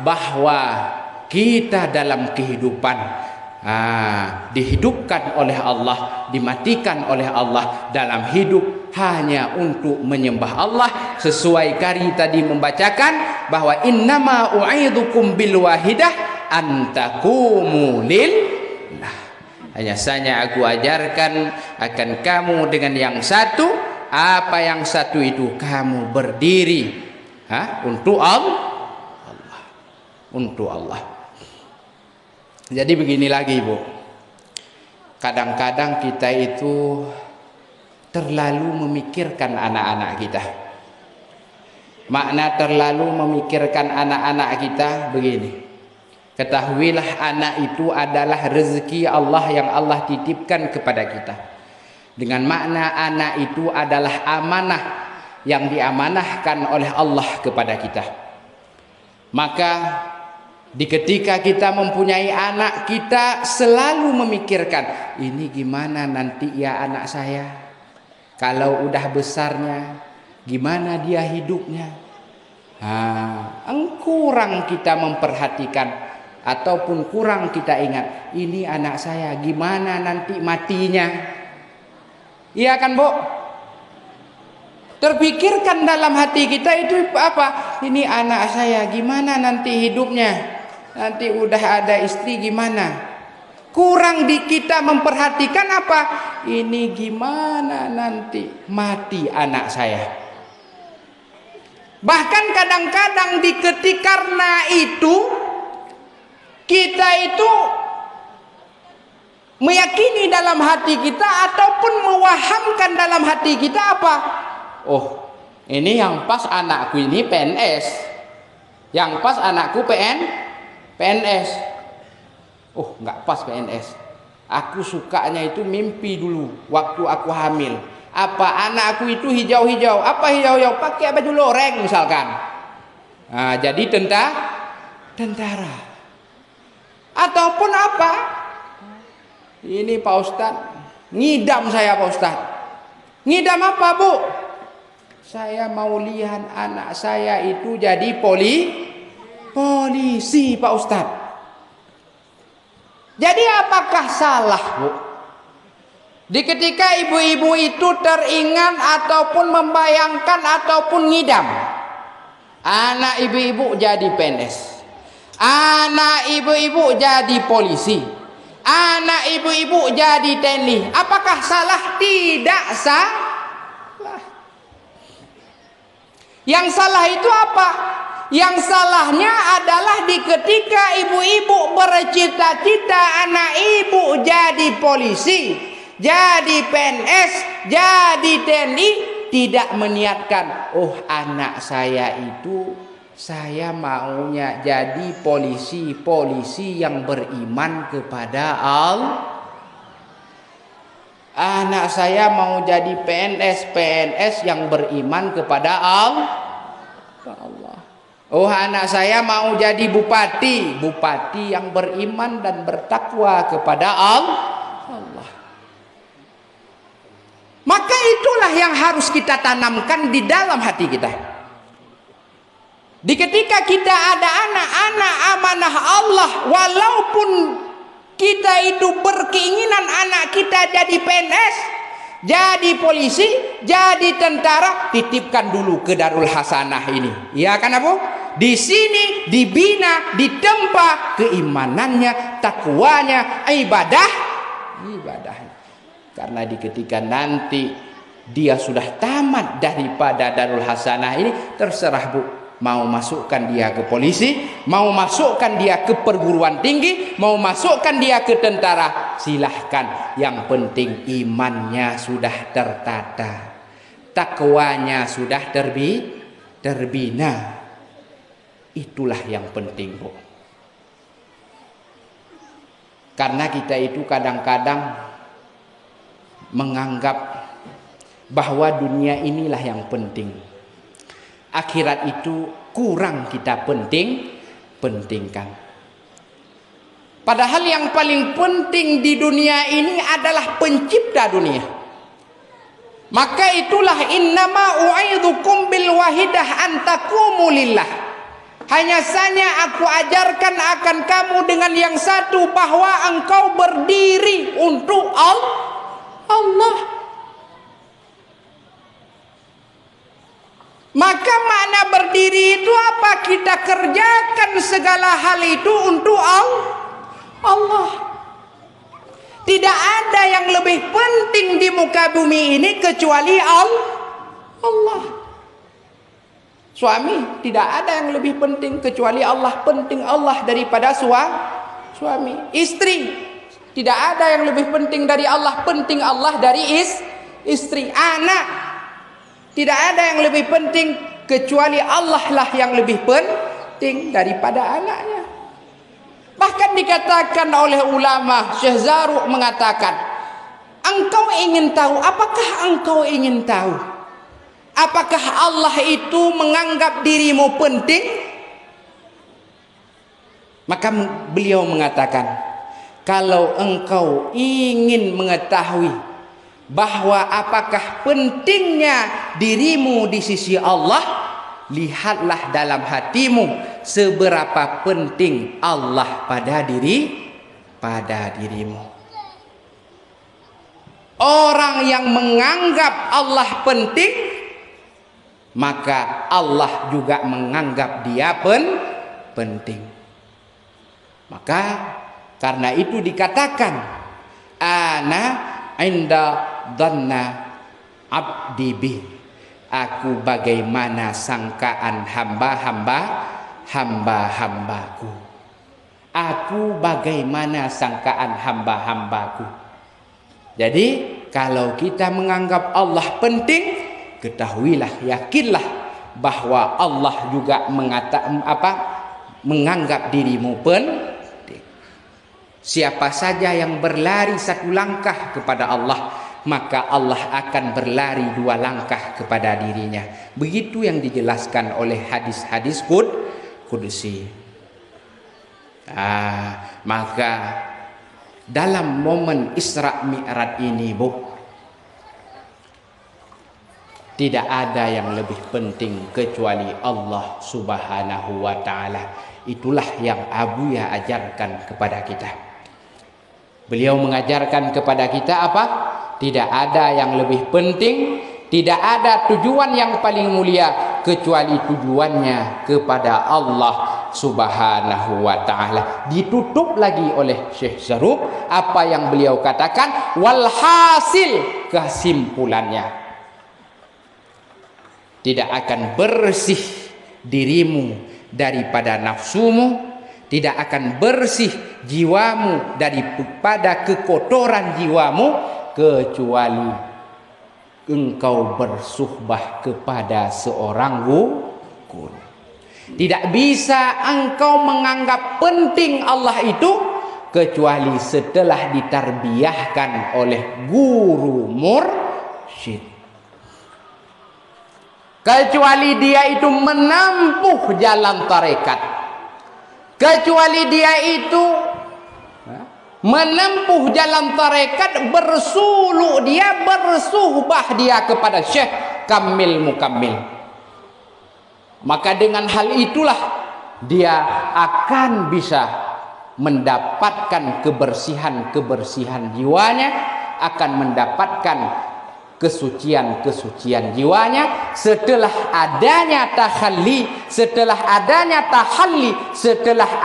bahwa kita dalam kehidupan dihidupkan oleh Allah, dimatikan oleh Allah dalam hidup hanya untuk menyembah Allah. Sesuai Qari tadi membacakan bahwa innama u'idzukum bil wahidah antakumu lillah. Hanya saja aku ajarkan akan kamu dengan yang satu. Apa yang satu itu? Kamu berdiri untuk Allah. Untuk Allah. Jadi begini lagi, Bu. Kadang-kadang kita itu terlalu memikirkan anak-anak kita. Makna terlalu memikirkan anak-anak kita begini. Ketahuilah anak itu adalah rezeki Allah yang Allah titipkan kepada kita. Dengan makna anak itu adalah amanah yang diamanahkan oleh Allah kepada kita. Maka di ketika kita mempunyai anak, kita selalu memikirkan, ini gimana nanti ya anak saya, kalau udah besarnya gimana dia hidupnya. Kurang kita memperhatikan ataupun kurang kita ingat, ini anak saya gimana nanti matinya. Iya kan, Bu? Terpikirkan dalam hati kita itu apa? Ini anak saya gimana nanti hidupnya, nanti udah ada istri gimana. Kurang di kita memperhatikan apa? Ini gimana nanti mati anak saya. Bahkan kadang-kadang karena itu kita itu meyakini dalam hati kita ataupun mewahamkan dalam hati kita apa? Oh, ini yang pas anakku ini PNS, yang pas anakku PNS. Oh, nggak pas PNS. Aku sukanya itu mimpi dulu waktu aku hamil. Apa anakku itu hijau-hijau? Apa hijau-hijau? Pakai baju loreng misalkan. Jadi tentara. Ataupun apa? Ini Pak Ustadz, ngidam saya Pak Ustadz. Ngidam apa, Bu? Saya mau lihat anak saya itu jadi polisi Pak Ustadz. Jadi apakah salah, Bu? Di ketika ibu-ibu itu teringat ataupun membayangkan ataupun ngidam, anak ibu-ibu jadi PNS, anak ibu-ibu jadi polisi, anak ibu-ibu jadi TNI. Apakah salah? Tidak salah. Yang salah itu apa? Yang salahnya adalah di ketika ibu-ibu bercita-cita anak ibu jadi polisi, jadi PNS, jadi TNI, tidak meniatkan, oh anak saya itu saya maunya jadi polisi yang beriman kepada Allah. Anak saya mau jadi PNS yang beriman kepada Allah. Oh, anak saya mau jadi bupati yang beriman dan bertakwa kepada Allah. Maka itulah yang harus kita tanamkan di dalam hati kita. Di ketika kita ada anak-anak amanah Allah, walaupun kita itu berkeinginan anak kita jadi PNS, jadi polisi, jadi tentara, titipkan dulu ke Darul Hasanah ini. Iya kan, Bu? Di sini dibina, ditempa keimanannya, takwanya, ibadahnya. Karena di ketika nanti dia sudah tamat daripada Darul Hasanah ini, terserah, Bu. Mau masukkan dia ke polisi, mau masukkan dia ke perguruan tinggi, mau masukkan dia ke tentara, silahkan. Yang penting imannya sudah tertata, takwanya sudah terbina. Itulah yang penting, Bu. Karena kita itu kadang-kadang menganggap bahwa dunia inilah yang penting. Akhirat itu kurang kita pentingkan. Padahal yang paling penting di dunia ini adalah pencipta dunia. Maka itulah innama u'idzukum bil wahidah an taqumu lillah. Hanya saja aku ajarkan akan kamu dengan yang satu, bahwa engkau berdiri untuk Allah. Maka makna berdiri itu apa? Kita kerjakan segala hal itu untuk Allah. Tidak ada yang lebih penting di muka bumi ini kecuali Allah. Suami, tidak ada yang lebih penting kecuali Allah. Penting Allah daripada suami. Istri, tidak ada yang lebih penting dari Allah. Penting Allah dari istri. Anak, tidak ada yang lebih penting kecuali Allah lah yang lebih penting daripada anaknya. Bahkan dikatakan oleh ulama, Syekh Zarruq mengatakan, engkau ingin tahu, apakah engkau ingin tahu apakah Allah itu menganggap dirimu penting? Maka beliau mengatakan, kalau engkau ingin mengetahui bahwa apakah pentingnya dirimu di sisi Allah, lihatlah dalam hatimu seberapa penting Allah pada dirimu. Orang yang menganggap Allah penting, maka Allah juga menganggap dia penting. Maka karena itu dikatakan, ana inda dhanna abdi bi, aku bagaimana sangkaan hamba-hambaku. Aku bagaimana sangkaan hamba-hambaku. Jadi kalau kita menganggap Allah penting, ketahuilah, yakinlah bahwa Allah juga menganggap dirimu penting. Siapa saja yang berlari satu langkah kepada Allah, maka Allah akan berlari 2 langkah kepada dirinya. Begitu yang dijelaskan oleh hadis-hadis qudsi. Maka dalam momen Isra Mi'raj ini, tidak ada yang lebih penting kecuali Allah Subhanahu wa ta'ala. Itulah yang Abuya ajarkan kepada kita. Beliau mengajarkan kepada kita apa? Tidak ada yang lebih penting, tidak ada tujuan yang paling mulia kecuali tujuannya kepada Allah Subhanahu wa ta'ala. Ditutup lagi oleh Syekh Zarruq apa yang beliau katakan, walhasil, kesimpulannya, tidak akan bersih dirimu daripada nafsumu, tidak akan bersih jiwamu daripada kekotoran jiwamu, kecuali engkau bersuhbah kepada seorang guru. Tidak bisa engkau menganggap penting Allah itu kecuali setelah ditarbiyahkan oleh guru mursyid. Kecuali dia itu menempuh jalan tarekat, kecuali dia itu menempuh jalan tarekat, bersuluk dia, bersuhbah dia kepada Syekh Kamil Mukammil, maka dengan hal itulah dia akan bisa mendapatkan kebersihan jiwanya, akan mendapatkan kesucian jiwanya setelah adanya takhalli, setelah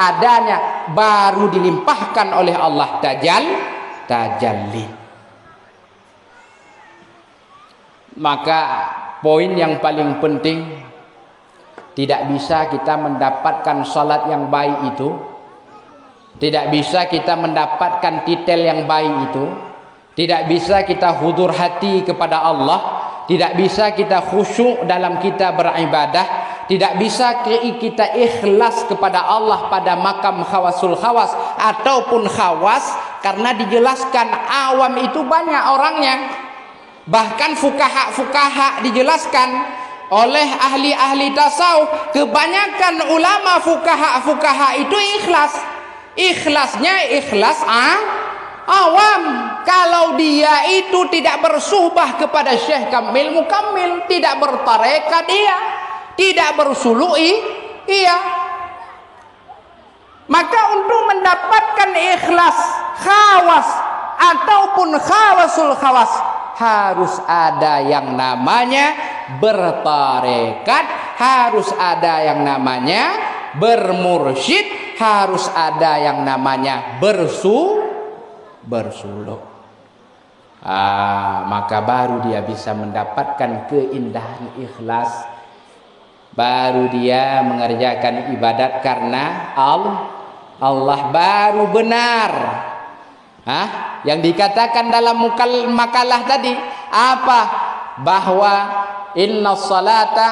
adanya baru dilimpahkan oleh Allah tajalli. Maka poin yang paling penting, tidak bisa kita mendapatkan salat yang baik itu, tidak bisa kita mendapatkan titel yang baik itu, tidak bisa kita hudur hati kepada Allah, tidak bisa kita khusyuk dalam kita beribadah, tidak bisa kita ikhlas kepada Allah pada makam khawasul khawas ataupun khawas, karena dijelaskan awam itu banyak orangnya. Bahkan fukaha dijelaskan oleh ahli-ahli tasawuf, kebanyakan ulama fukaha itu ikhlasnya ikhlas awam. Kalau dia itu tidak bersuhbah kepada Syekh Kamil Mukammil, tidak bertarekat dia, tidak bersuluk Maka untuk mendapatkan ikhlas khawas ataupun khawasul khawas, harus ada yang namanya bertarekat, harus ada yang namanya bermursyid, harus ada yang namanya bersuluk. Maka baru dia bisa mendapatkan keindahan ikhlas, baru dia mengerjakan ibadat karena Allah, baru benar. Yang dikatakan dalam makalah tadi apa? Bahwa inna salata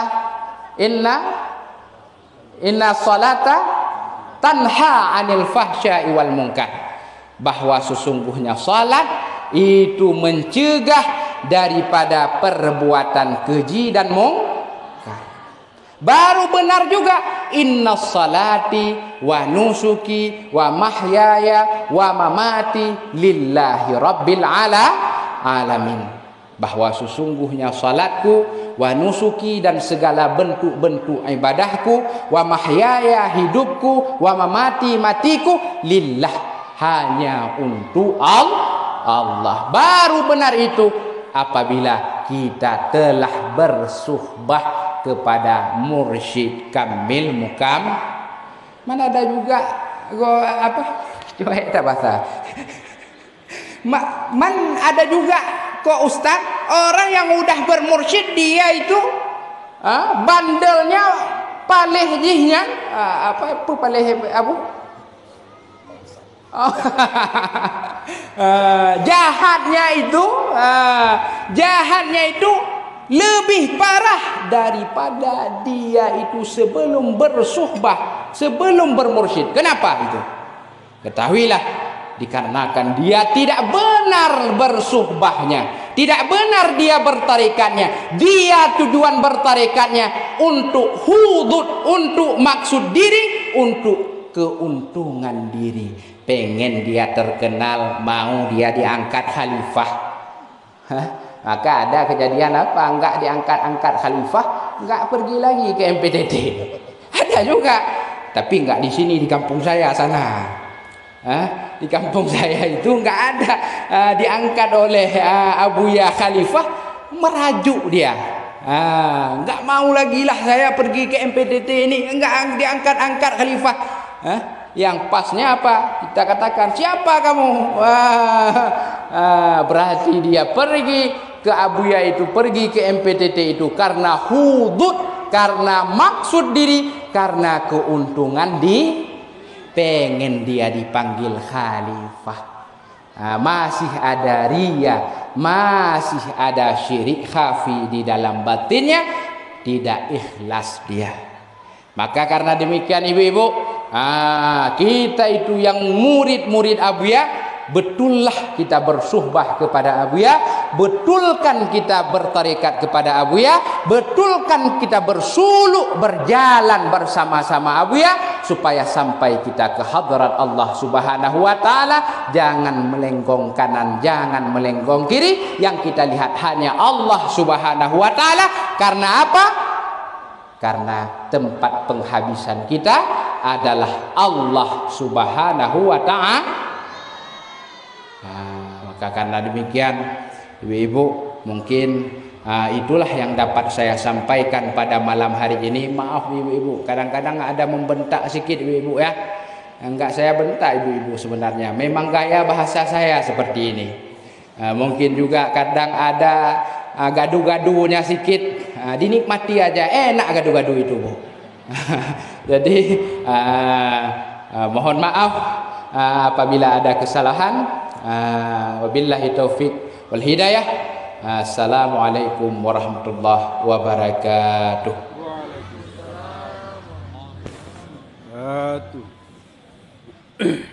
tanha 'anil fahsya'i wal munkar. Bahwa sesungguhnya salat itu mencegah daripada perbuatan keji dan mungkar. Baru benar juga inna salati wa nusuki wa mahyaya wa mamati lillahi rabbil alamin. Bahwa sesungguhnya salatku, wa nusuki dan segala bentuk-bentuk ibadahku, wa mahyaya hidupku, wa mamati matiku lillah, hanya untuk Allah. Baru benar itu apabila kita telah bersuhbah kepada mursyid kamil mukam. Mana ada juga coba kita bahasa. Ada juga kok Ustaz, orang yang udah bermursyid dia itu bandelnya palehnya jahatnya itu lebih parah daripada dia itu sebelum bersuhbah, sebelum bermursyid. Kenapa itu? Ketahuilah, dikarenakan dia tidak benar bersuhbahnya, tidak benar dia bertarikatnya. Dia tujuan bertarikatnya untuk hudud, untuk maksud diri, untuk keuntungan diri. Pengen dia terkenal, mau dia diangkat khalifah. Maka ada kejadian apa? Enggak diangkat khalifah, enggak pergi lagi ke MPTT. Ada juga, tapi enggak di sini, di kampung saya sana. Di kampung saya itu enggak ada diangkat oleh Abuya Khalifah, merajuk dia. Enggak mau lagi lah saya pergi ke MPTT ini, enggak diangkat Khalifah. Yang pasnya apa? Kita katakan, siapa kamu? Berarti dia pergi ke Abuya itu, pergi ke MPTT itu karena hudud, karena maksud diri, karena keuntungan pengen dia dipanggil khalifah. Masih ada riya, masih ada syirik khafi di dalam batinnya, tidak ikhlas dia. Maka karena demikian ibu-ibu, kita itu yang murid-murid Abuya, betullah kita bersuhbah kepada Abuya, betulkan kita bertarekat kepada Abuya, betulkan kita bersuluk, berjalan bersama-sama Abuya, supaya sampai kita ke hadrat Allah Subhanahu wa taala. Jangan melenggong kanan, jangan melenggong kiri, yang kita lihat hanya Allah Subhanahu wa taala. Karena apa? Karena tempat penghabisan kita adalah Allah Subhanahu wa ta'ala. Maka karena demikian ibu-ibu, mungkin itulah yang dapat saya sampaikan pada malam hari ini. Maaf ibu-ibu, kadang-kadang ada membentak sedikit ibu-ibu ya. Enggak saya bentak ibu-ibu, sebenarnya memang gaya bahasa saya seperti ini. Mungkin juga kadang ada gaduh-gaduhnya sedikit, dinikmati aja, enak gaduh-gaduh itu Bu. Jadi mohon maaf apabila ada kesalahan. Wabillahi taufik wal hidayah. Assalamualaikum warahmatullahi wabarakatuh. Waalaikumsalam.